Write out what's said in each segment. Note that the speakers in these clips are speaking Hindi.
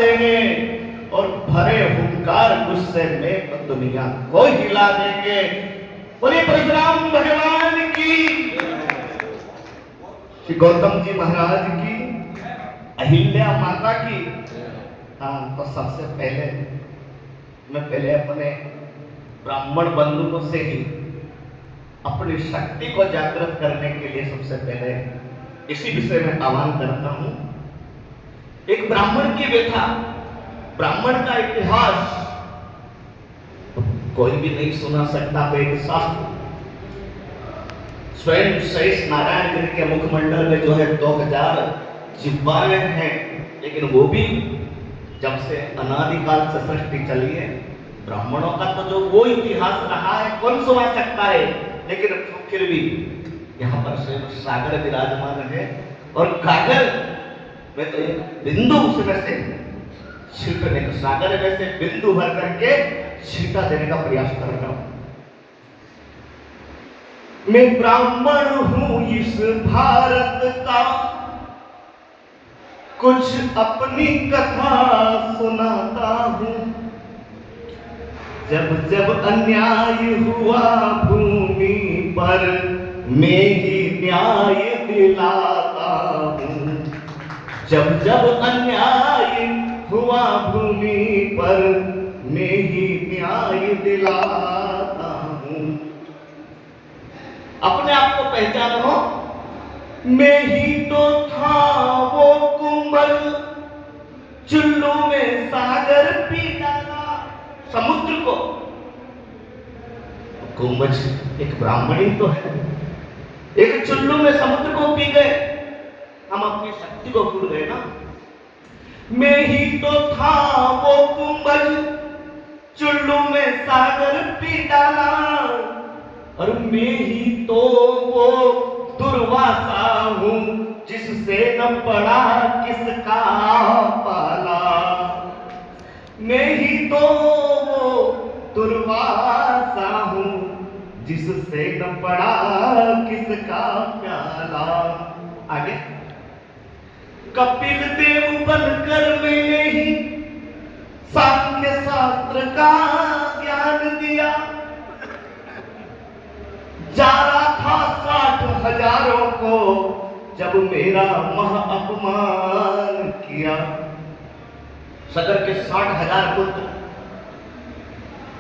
देंगे और भरे हुंकार गुस्से में दुनिया को हिला देंगे। बोलिए परशुराम भगवान की, श्री गौतम जी महाराज की, अहिल्या माता की। हाँ, तो सबसे पहले मैं अपने ब्राह्मण बंधुओं से ही अपनी शक्ति को जागृत करने के लिए सबसे पहले इसी विषय में आह्वान करता हूं। एक ब्राह्मण की व्यथा, ब्राह्मण का इतिहास कोई भी नहीं सुना सकता। वेद शास्त्र स्वयं शेष नारायण गिरी के मुखमंडल में जो है 2000 जिह्वाएं हैं, लेकिन वो भी जब से अनादिकाल से सृष्टि चली है, ब्राह्मणों का तो जो वो इतिहास रहा है कौन सुना सकता है। लेकिन फिर भी यहाँ पर स्वयं सागर विराजमान है और गागर में तो एक बिंदु उसमें से छींटने का, सागर में से बिंदु भर करके छींटा देने का प्रयास कर रहा हूं। मैं ब्राह्मण हूं इस भारत का, कुछ अपनी कथा सुनाता हूं। जब जब अन्याय हुआ भूमि पर, मैं ही न्याय दिलाता हूं। जब जब अन्याय हुआ भूमि पर, मैं ही न्याय दिलाता हूं। अपने आप को पहचानो, मैं ही तो था वो कुंभल, चुल्लू में सागर पी डाला। समुद्र को कुंभज एक ब्राह्मण ही तो है, एक चुल्लू में समुद्र को पी गए। हम अपनी शक्ति को भूल गए ना। मैं ही तो था वो कुंभज, चुल्लू में सागर पी डाला, और मैं ही तो वो दुर्वासा हूं, जिससे न पड़ा किसका पाला। मैं ही तो वो दुर्वासा हूं, जिससे न पड़ा किसका प्याला। आगे, कपिल देव बनकर मैंने ही सांख्य शास्त्र का ज्ञान दिया। जा रहा था 60,000 को जब मेरा महा अपमान किया। सगर के 60,000 पुत्र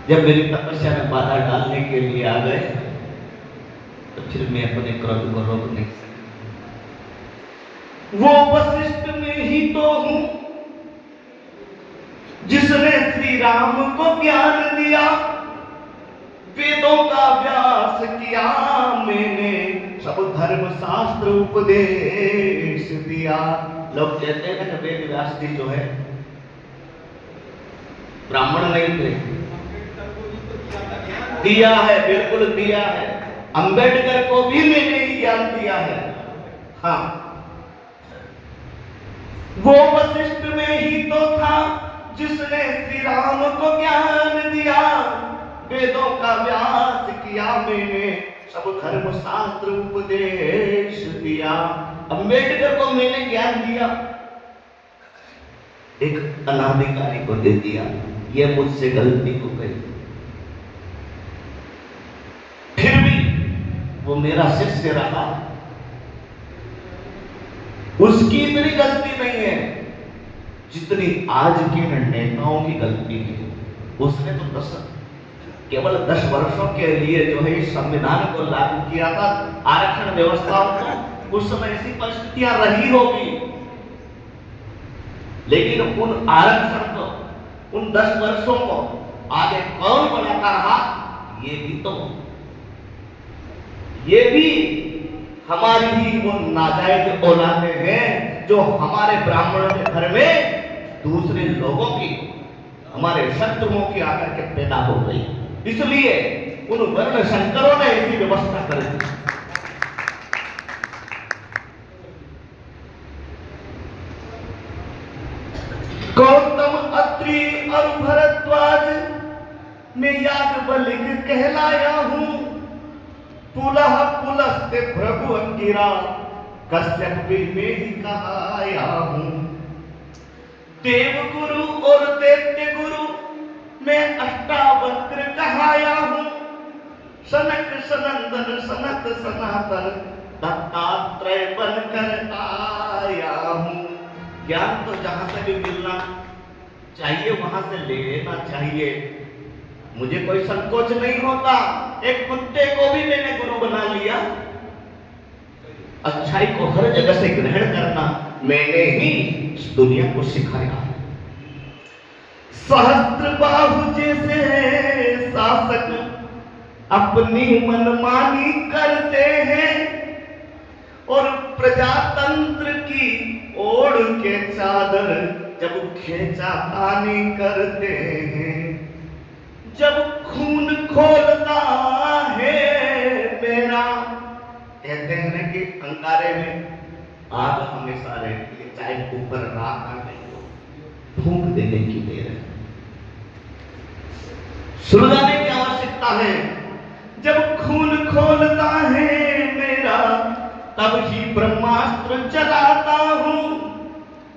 जब मेरी तपस्या में बाधा डालने के लिए आ गए, तो फिर मैं अपने क्रोध को रोक नहीं सका। वो वशिष्ठ में ही तो हूं, जिसने श्री राम को ज्ञान दिया। वेदों का अभ्यास किया मैंने, सब धर्म शास्त्र उपदेश दिया। लोग कहते हैं कि वेद व्यास जी जो है ब्राह्मण नहीं थे। दिया है, बिल्कुल दिया है। अंबेडकर को भी मैंने ही ज्ञान दिया है। हाँ, वो वशिष्ठ में ही तो था, जिसने श्री राम को ज्ञान दिया। वेदों का व्यास किया मैंने, सब धर्म शास्त्र उपदेश दिया। अंबेडकर को मैंने ज्ञान दिया, एक अनाधिकारी को दे दिया। ये मुझसे गलती हो गई, फिर भी वो मेरा शिष्य रहा। उसकी इतनी गलती नहीं है जितनी आज के नेताओं की गलती है। उसने तो केवल 10 वर्षों के लिए जो है इस संविधान को लागू किया था, आरक्षण व्यवस्थाओं को। उस समय ऐसी परिस्थितियां रही होगी, लेकिन उन आरक्षण को, उन 10 वर्षों को आगे कौन बढ़ाता रहा, ये भी हमारी ही वो नाजायज औलादे हैं, जो हमारे ब्राह्मणों के घर में दूसरे लोगों की, हमारे शत्रुओं की आकर के पैदा हो गई। इसलिए उन वर्ण शंकरों ने ऐसी व्यवस्था कर दी। गौतम, अत्रि और भरद्वाज मैं याज्ञवल्क्य कहलाया हूं। पुलह पुलस्त्य भृगु अंगिरा, कश्यप भी मैं ही कहाया हूं। देव गुरु और दैत्य गुरु मैं अष्टावक्र कहाया हूं, सनक सनंदन सनत सनातन दत्तात्रेय बनकर आया हूं। ज्ञान तो जहां से भी मिलना चाहिए वहां से ले लेना चाहिए, मुझे कोई संकोच नहीं होता। एक कुत्ते को भी मैंने गुरु बना लिया। अच्छाई को हर जगह से ग्रहण करना मैंने ही इस दुनिया को सिखाया। सहस्त्र बाहु जैसे शासक अपनी मनमानी करते हैं और प्रजातंत्र की ओढ़ के चादर जब खींचा तानी करते हैं। जब खून खोलता है मेरा, कहते हैं कि अंगारे में आग हमेशा रहती है, चाहे ऊपर राख आ गई हो, फूंक देने की देर है, सुलझाने की आवश्यकता है। जब खून खोलता है मेरा तब ही ब्रह्मास्त्र चलाता हूं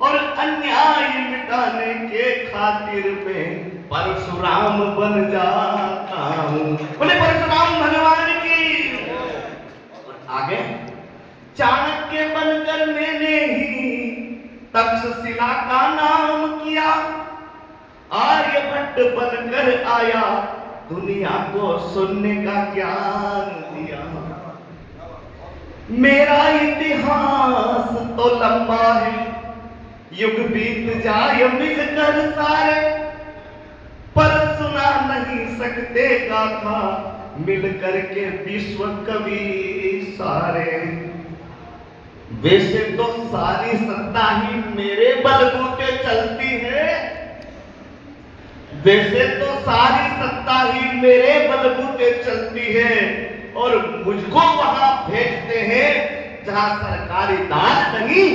और अन्याय मिटाने के खातिर में परशुराम बन जाता हूं। बोले परशुराम भगवान की। और आगे चाणक्य बनकर मैंने ही तक्षशिला का नाम किया, आर्यभट्ट बनकर आया दुनिया को सुनने का ज्ञान दिया। मेरा इतिहास तो लंबा है, युग बीत जाए मिलकर सारे, पर सुना नहीं सकते गाथा मिलकर के विश्व कवि सारे। वैसे तो सारी सत्ता ही मेरे बलबूते चलती है, वैसे तो सारी सत्ता ही मेरे बलबूते चलती है और मुझको वहां भेजते हैं जहां सरकारी दाल नहीं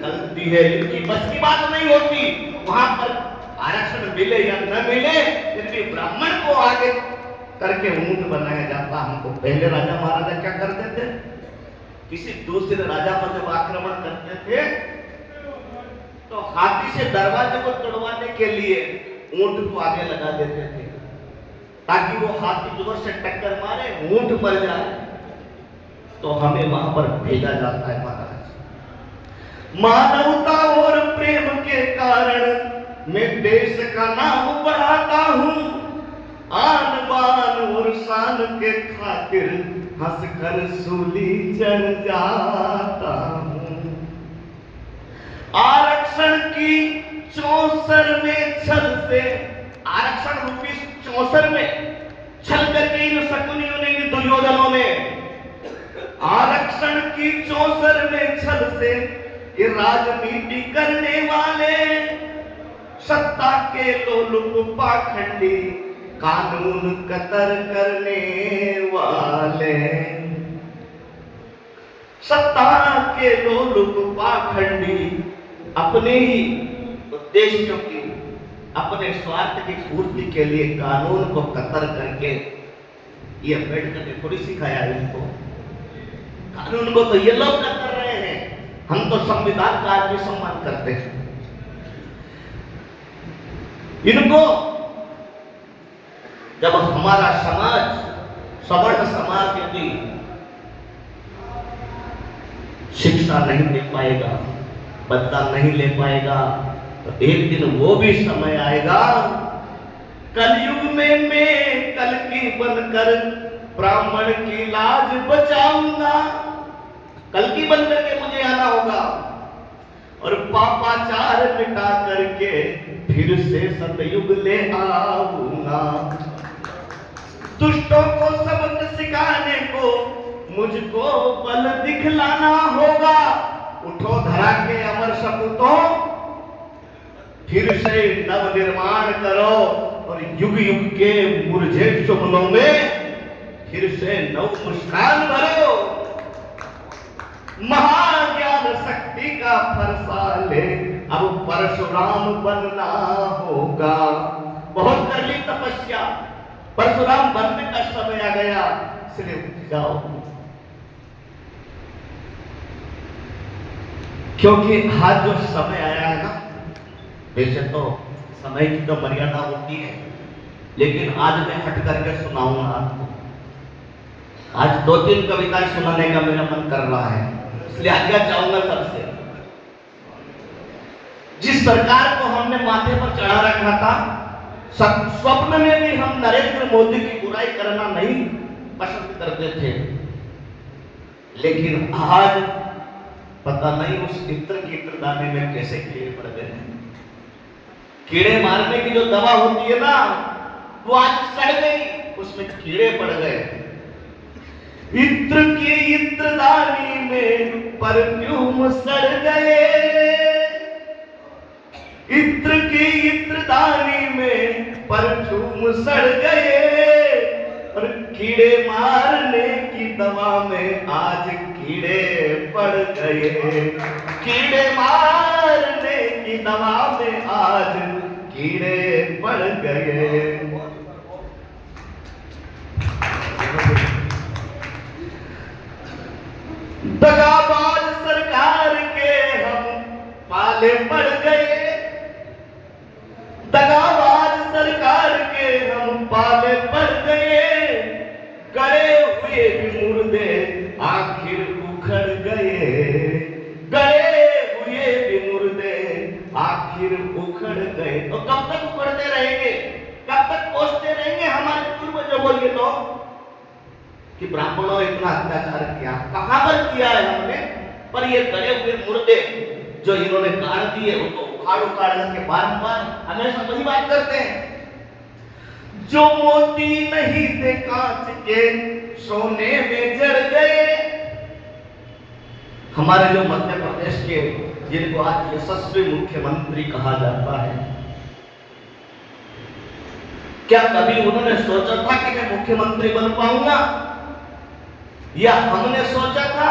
गलती है। इनकी बस की बात नहीं होती, वहां पर आरक्षण मिले या न मिले, यदि ब्राह्मण को आगे करके ऊंट बनाया जाता। हमको पहले राजा महाराजा क्या करते थे, किसी दूसरे राजा पर जब आक्रमण करते थे तो हाथी से दरवाजे को तोड़वाने के लिए ऊंट को आगे लगा देते थे, ताकि वो हाथी जोर से टक्कर मारे, ऊंट मर जाए। तो हमें वहां पर भेजा जाता है महाराज। मानवता और प्रेम के कारण मैं देश का नाम बढ़ाता हूं, आन बान और शान के खातिर हंसकर सूली चढ़ जाता हूं। आरक्षण की चौसर में छल से, आरक्षण रूपी चौसर में छल करके इन शकुनियों ने, इन दुर्योधनों ने आरक्षण की चौसर में छल से ये राजनीति करने वाले, सत्ता के लोलुप पाखंडी, कानून कतर करने वाले, सत्ता के लोलुप पाखंडी अपने ही उद्देश्यों की, अपने स्वार्थ की पूर्ति के लिए कानून को कतर करके, ये अम्बेडकर ने थोड़ी सिखाया इनको, कानून को तो ये लोग कतर रहे हैं। हम तो संविधान का आज भी सम्मान करते हैं। इनको जब हमारा समाज, सवर्ण समाज यदि शिक्षा नहीं दे पाएगा, बदला नहीं ले पाएगा, तो एक दिन वो भी समय आएगा, कलयुग में मैं कल्कि बनकर ब्राह्मण की लाज बचाऊंगा। कल्कि बनकर के मुझे आना होगा और पापाचार मिटा करके फिर से सतयुग ले आऊंगा। दुष्टों को सबक सिखाने को मुझको बल दिखलाना होगा। उठो धरा के अमर सपूतों, फिर से नव निर्माण करो और युग युग के मुरझे सुपनों में फिर से नव मुस्कान भरो। महाज्ञान शक्ति का फरसा ले, अब परशुराम बनना होगा। बहुत कर ली तपस्या, परशुराम बनने का समय आ गया, इसलिए उठ जाओ, क्योंकि आज जो समय आया है ना, वैसे तो समय की तो मर्यादा होती है, लेकिन आज मैं हट करके सुनाऊंगा आपको। आज 2-3 कविताएं सुनाने का मेरा मन कर रहा है, इसलिए आज्ञा चाहूंगा सबसे। जिस सरकार को हमने माथे पर चढ़ा रखा था, स्वप्न में भी हम नरेंद्र मोदी की बुराई करना नहीं पसंद करते थे, लेकिन आज पता नहीं उस इत्र की इत्रदानी में कैसे कीड़े पड़ गए हैं। कीड़े मारने की जो दवा होती है ना, वो आज सड़ गई, उसमें कीड़े पड़ गए। इत्र की इत्रदानी में परफ्यूम सड़ गए, इत्र की इत्रदानी में परफ्यूम सड़ गए, और कीड़े मारने की दवा में आज कीड़े पड़ गए। कीड़े मारने की दवा में आज कीड़े पड़ गए। दगाबाज सरकार के हम पाले पड़ गए, दगाबाज सरकार के हम पाले पड़ गए, गड़े हुए भी मुर्दे आखिर उखड़ गए, गड़े हुए भी मुर्दे आखिर उखड़ गए। तो कब तक उखड़ते रहेंगे, कब तक कोसते रहेंगे हमारे पूर्वजों को ये लोग कि ब्राह्मणों ने इतना अत्याचार किया? कहां पर किया है हमने? पर ये गड़े हुए मुर्दे जो इन्होंने गाड़ दिए, उनको उखाड़ उखाड़ करके बारंबार हमेशा वही बात करते हैं। जो मोती नहीं थे कांच के सोने में जड़ गए। हमारे जो मध्य प्रदेश के, जिनको आज यशस्वी मुख्यमंत्री कहा जाता है, क्या कभी उन्होंने सोचा था कि मैं मुख्यमंत्री बन पाऊंगा? या हमने सोचा था?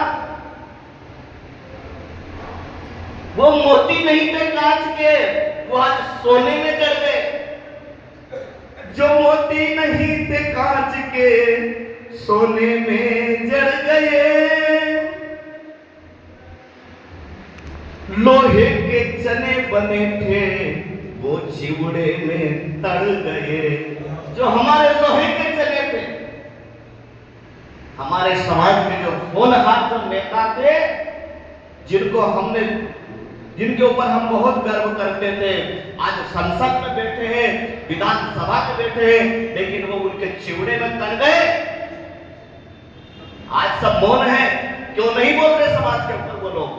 वो मोती नहीं थे कांच के, वो आज सोने में जड़ गए। जो मोती नहीं थे कांच के सोने में जड़ गए, लोहे के चने बने थे वो चिवड़े में तड़ गए। जो हमारे लोहे के चने थे, हमारे समाज में जो होनहार जो नेता थे, जिनके ऊपर हम बहुत गर्व करते थे, आज संसद में बैठे हैं, विधानसभा में बैठे हैं, लेकिन वो उनके चिवड़े में तड़ गए। आज सब मौन है, क्यों नहीं बोल रहे समाज के ऊपर वो लोग?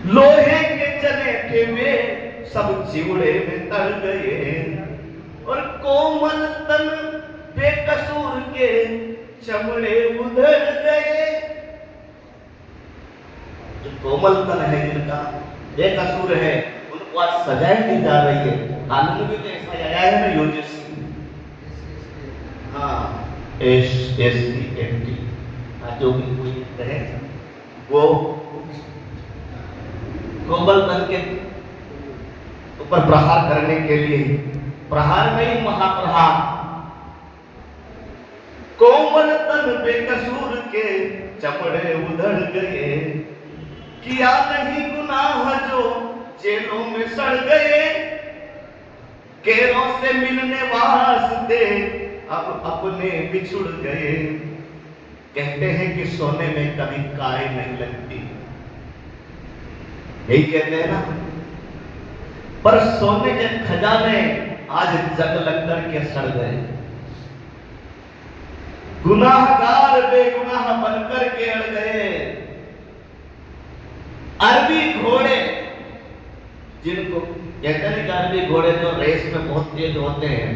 लोहे के चने थे वे सब चिवड़े में तड़ गए, और कोमल तन बेकसूर के चमड़े उधड़ गए। जो कोमल तन है, जिनका बेकसूर है, उनको आज सजाएं दी जा रही है। कानून भी तो ऐसा आया है ना, यूजीसी, हाँ, SC/ST, जो भी कोई कहे, वो कोमल तन के ऊपर प्रहार करने के लिए, प्रहार नहीं महाप्रहार, कोमल तन बेकसूर के चमड़े उधड़ गए। किया नहीं गुनाह जो जेलों में सड़ गए, केरों से मिलने वास्ते अब अपने बिछुड़ गए। कहते हैं कि सोने में कभी काई नहीं लगती, यही कहते हैं ना, पर सोने के खजाने आज जग लग करके सड़ गए। गुनाहगार बेगुनाह बनकर के अड़ गए। अरबी घोड़े, जिनको कहते हैं कि अरबी घोड़े जो रेस में बहुत तेज होते हैं,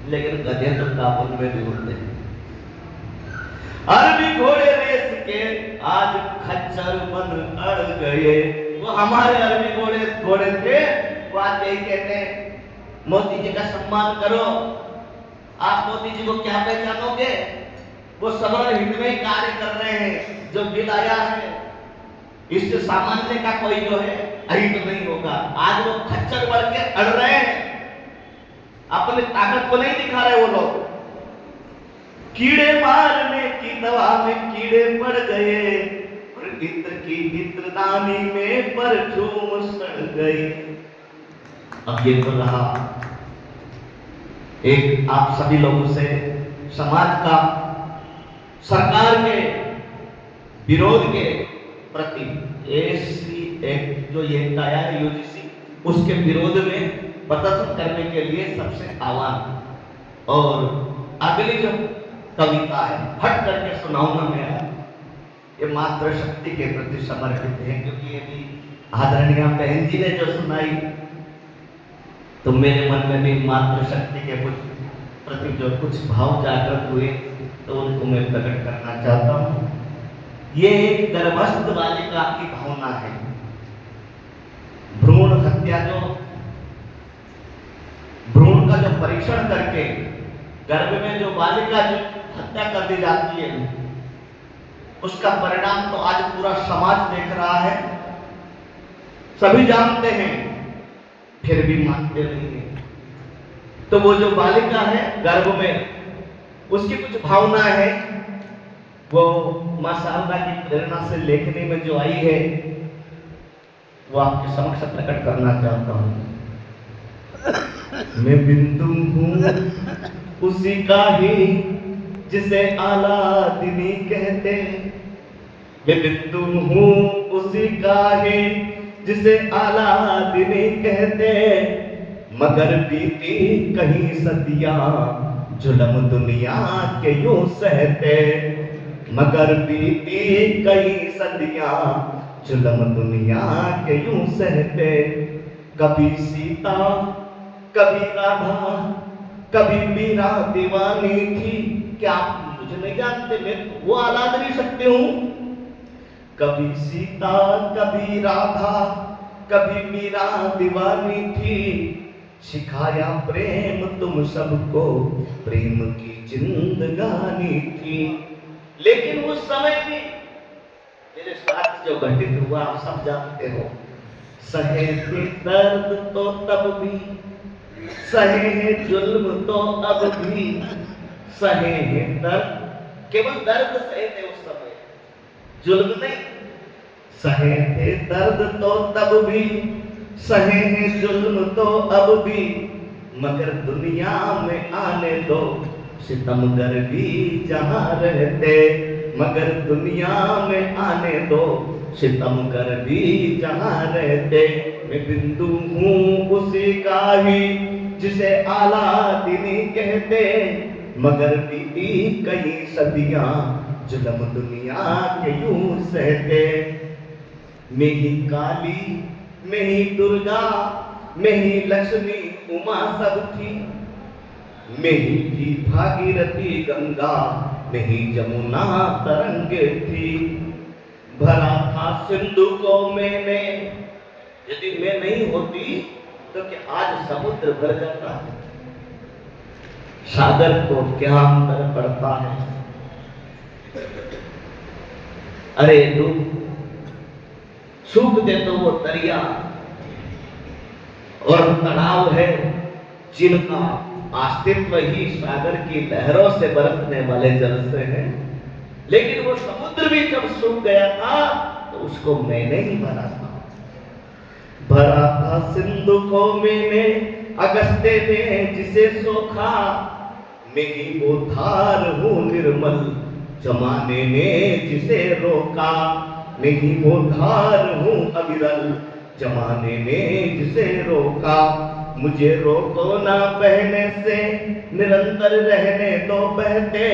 लेकिन गधे तो काबुल में भी उड़ते हैं। अरबी घोड़े रेस के आज खच्चर बन अड़ गए। वो हमारे अरबी घोड़े थे, वो आज यही कहते हैं, मोदी जी का सम्मान करो। आप मोदी जी को क्या पहचानोगे? वो सदन हित में कार्य कर रहे हैं। जो बिल आया है, इससे सामान्य का कोई जो है अहित नहीं होगा। आज वो खच्चर बढ़ के अड़ रहे हैं, अपनी ताकत को नहीं दिखा रहे वो लोग। कीड़े मारने की दवा में कीड़े पड़ गए, इत्र की इत्रदानी में परफ्यूम सड़ गई। अब ये तो रहा एक आप सभी लोगों से समाज का सरकार के विरोध के प्रति ऐसी एक जो ये आया है यूजीसी, उसके विरोध में प्रदर्शन करने के लिए सबसे आह्वान। और अगली जो कविता है हट करके सुनाऊंगा मैं, ये मातृशक्ति के प्रति समर्पित है, क्योंकि ये भी आदरणीय बहन जी ने जो सुनाई तो मेरे मन में भी मातृशक्ति के कुछ प्रति जो कुछ भाव जागृत हुए तो उनको मैं प्रकट करना चाहता हूँ। ये एक गर्भस्थ बालिका की भावना है। भ्रूण हत्या जो भ्रूण का जो परीक्षण करके गर्भ में जो बालिका जो हत्या कर दी जाती है, उसका परिणाम तो आज पूरा समाज देख रहा है, सभी जानते हैं, फिर भी मानते नहीं है। तो वो जो बालिका है गर्भ में, उसकी कुछ भावना है, वो मां शारदा की प्रेरणा से लेखनी में जो आई है वो आपके समक्ष प्रकट करना चाहता हूं। मैं बिंदु हूं उसी का ही जिसे आलादिनी कहते, मैं बिंदु हूं उसी का ही जिसे आलादिनी कहते, मगर बीती कहीं सदियां जुल्म दुनिया के यूं सहते, मगर बीती कई सदियां जुल्म दुनिया के यूं सहते। कभी सीता कभी राधा कभी मीरा दीवानी थी, क्या आप मुझे नहीं जानते, मैं वो औलाद नहीं सकते हूं। कभी सीता कभी राधा कभी मीरा दीवानी थी, सिखाया प्रेम तुम सबको, प्रेम की जिंदगानी थी। लेकिन उस समय भी मेरे साथ जो घटित हुआ आप सब जानते हो। सहे थे दर्द तो तब भी, सहे हैं जुल्म तो अब भी, सहे हैं दर्द, केवल दर्द सहे थे उस समय, जुल्म नहीं। सहे थे दर्द तो तब भी, सहे हैं जुल्म तो अब भी, मगर दुनिया में आने दो सितमगर भी जहां रहते, मगर दुनिया में आने दो सितमगर भी जहां रहते। मैं बिंदु हूं उसी का ही जिसे आलादिनी कहते, मगर बीती कई सदियां जुल्म दुनिया के यूं सहते। मैं ही काली मैं ही दुर्गा मैं ही लक्ष्मी उमा सब थी, मैं ही थी भागीरथी गंगा, मैं ही जमुना तरंगे थी। भरा था सिंधु को मैंने, यदि मैं नहीं होती तो क्या आज समुद्र भर जाता। सागर को क्या अंतर पड़ता है। अरे डूब सूख दे तो वो दरिया और तड़ाव है जिनका अस्तित्व ही सागर की लहरों से बरसने वाले जल से है। लेकिन वो समुद्र भी जब सूख गया था तो उसको मैंने ही भरा था। भरा था सिंधु को मैंने, अगस्त्य ने जिसे सोखा, मैं ही वो धार हूं निर्मल, जमाने ने जिसे रोका। मैं ही वो धार हूं अविरल, जमाने ने जिसे रोका। मुझे रोको ना बहने से, निरंतर रहने दो बहते।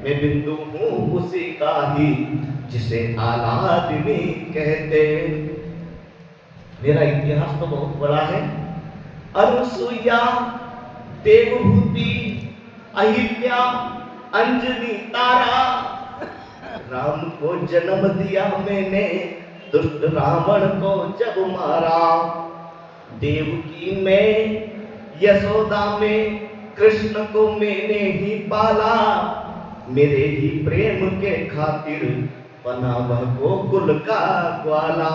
मैं बिंदु हूं उसी का ही जिसे आलादिनी कहते। मेरा इतिहास तो बहुत बड़ा है। अनुसुईया, देवभूति, अहिल्या, अंजनी, तारा, राम को जन्म दिया मैंने, दुष्ट रावण को जब मारा। देवकी में यशोदा में कृष्ण को मैंने ही पाला, मेरे ही प्रेम के खातिर बना वह गोकुल का ग्वाला।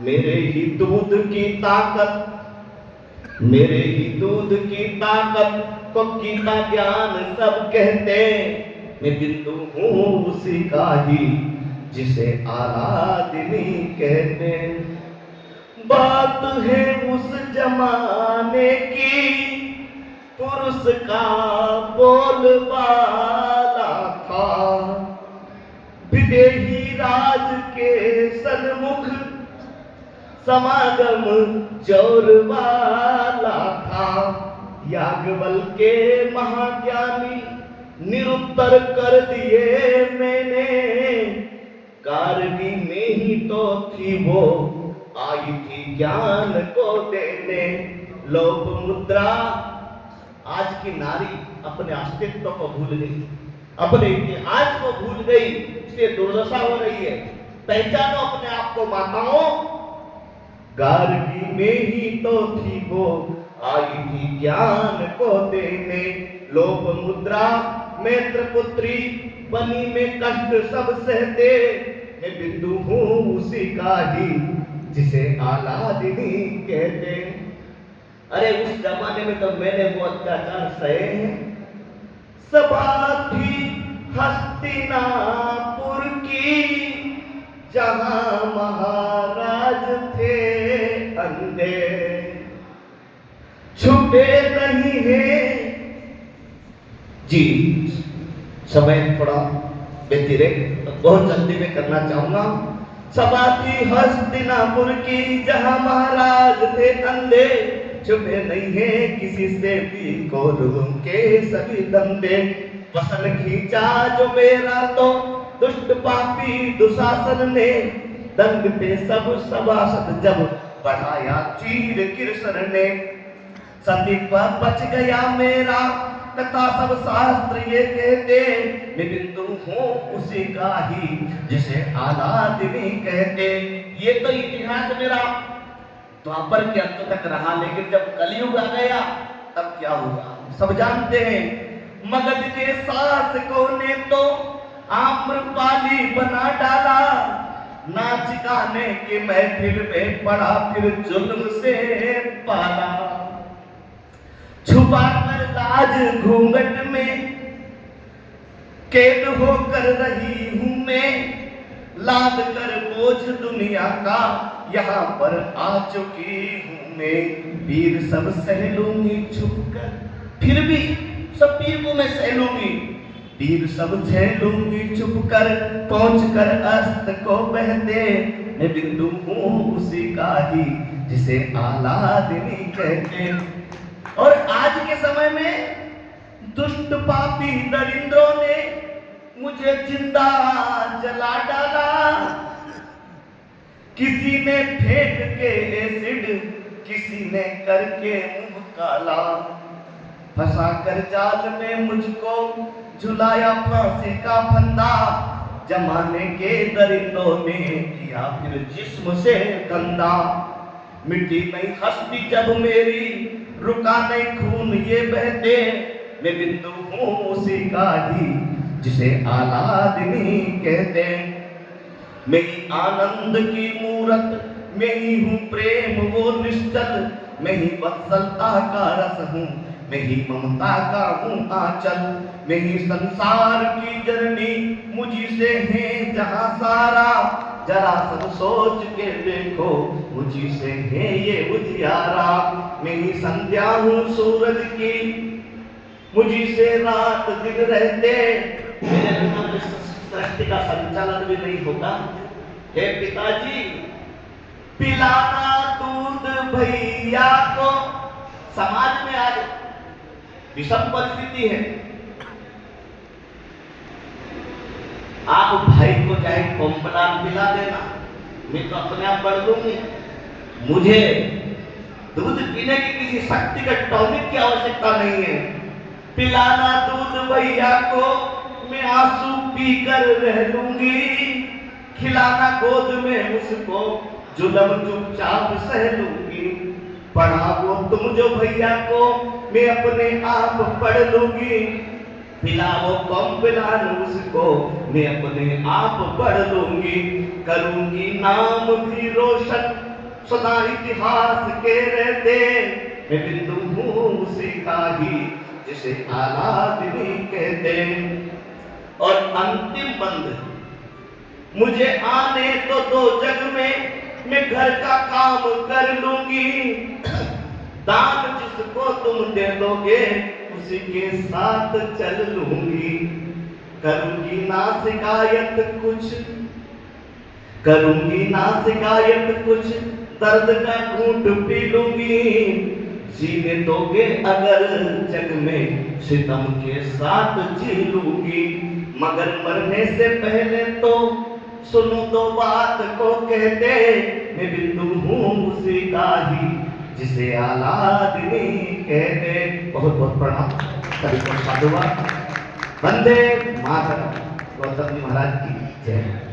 मेरे ही दूध की ताकत, मेरे ही दूध की ताकत को गीता ज्ञान सब कहते। मैं बिंदु हूं उसी का ही जिसे आलादिनी कहते। बात है उस जमाने की, पुरुष का बोलबाला था, विदेही राज के सन्मुख समागम जोरवाला था। याज्ञवल्क्य के महाज्ञानी निरुत्तर कर दिए मैंने, कारगी में ही तो थी वो, आई थी ज्ञान को देने। लोभ मुद्रा, आज की नारी अपने अस्तित्व को भूल गई, अपने इतिहास को भूल गई, इसलिए दुर्दशा हो रही है। पहचानो अपने आप को माताओं, गार्गी में ही तो थी वो, आई थी ज्ञान को देने। लोभ मुद्रा मैत्र पुत्री बनी में कष्ट सब सहते, मैं बिंदु हूँ उसी का ही जिसे आलादिनी कहते। अरे उस जमाने में तो मैंने वो अत्याचार सहे हैं। सभा थी हस्तिनापुर की, जहां महाराज थे अंधे, छुपे नहीं है। जी समय थोड़ा व्यतिरेक बहुत जल्दी में करना चाहूंगा। सभा थी हस्तिनापुर की, जहां महाराज थे अंधे, छुपे नहीं है किसी से भी कौरवों के सभी धंधे। वसन खींचा जो मेरा तो दुष्ट पापी दुशासन ने, दंग पे सब सभासद जब बढ़ाया चीर किरसन ने। सती पर बच गया मेरा, कथा सब शास्त्र ये कहते, मैं बिंदु हूँ उसी का ही जिसे आलादिनी कहते। ये तो इतिहास मेरा द्वापर के अंत तक रहा, लेकिन जब कलयुग आ गया तब क्या हुआ सब जानते हैं। मगध के शासकों ने तो आम्रपाली बना डाला, नाच गाने के महफिल में पड़ा फिर जुल्म से पाला। छुपा कर लाज घूंघट में कैद होकर रही हूं मैं, लाद कर बोझ दुनिया का यहाँ पर आ चुकी हूं मैं। पीर सब सह लूंगी छुप कर, फिर भी सब पीर को मैं सह लूंगी। पीर सब सह लूंगी छुप कर, पहुंच कर अस्त को बहते, मैं बिंदु हूँ उसी का ही जिसे आलादिनी कहते। और आज के समय में दुष्ट पापी दरिंद्रों ने मुझे जिंदा जला डाला। किसी ने फेंक के एसिड, किसी ने करके मुंह काला। फंसा कर जाल में मुझको झुलाया फांसी का फंदा, जमाने के दरिंदों ने किया फिर जिस्म से गंदा। मिट्टी नहीं हस्ती जब मेरी, रुका नहीं खून ये बहते, मैं बिंदु हूँ उसी का ही जिसे आलादिनी कहते। मैं ही आनंद की मूरत, मैं ही हूँ प्रेम वो निश्चल, मैं ही वत्सलता का रस हूँ, मैं ही ममता का हूँ आंचल। मैं ही संसार की जननी, मुझी से है जहाँ सारा, जरा सब सोच के देखो मुझी से है ये उजियारा। मैं ही संध्या हूँ सूरज की, मुझी से रात दिन रहते, मेरे बिना सृष्टि का संचालन भी नहीं होगा। हे पिताजी, पिलाना दूध भैया को। समाज में आज विषम परिस्थिति है। आप भाई को चाहे कॉम्प्लान पिला देना, मैं तो अपने आप बढ़ दूंगी। मुझे दूध पीने की किसी शक्ति का टॉनिक की आवश्यकता नहीं है। पिलाना दूध भैया को, मैं आंसू पीकर रह लूंगी। खिलाना गोद में उसको, जुल्म चुपचाप सह लूंगी। पढ़ाओ तुम जो भैया को, मैं अपने आप पढ़ लूंगी। पिलाओ कॉम्प्लान उसको, मैं अपने आप पढ़ लूंगी। करूंगी नाम भी रोशन, सदा इतिहास के रहते, मैं बिंदु हूँ उसी का ही जिसे आलादिनी कहते। और अंतिम बंद मुझे आने तो दो जग में, मैं घर का काम कर लूंगी। दान जिसको तुम दे दोगे उसी के साथ चल लूंगी। करूंगी ना शिकायत कुछ, करूंगी ना शिकायत कुछ, दर्द का घूंट पी लूंगी। जीने दोगे अगर जग में, सितम के साथ जी लूंगी। मगर मरने से पहले तो सुनो तो बात को कहते, मैं बिंदु हूँ उसी का ही जिसे आलादनी कहते। बहुत बहुत प्रणाम, सभी को साधुवाद। वंदे मातरम। गौतम जी महाराज की जय।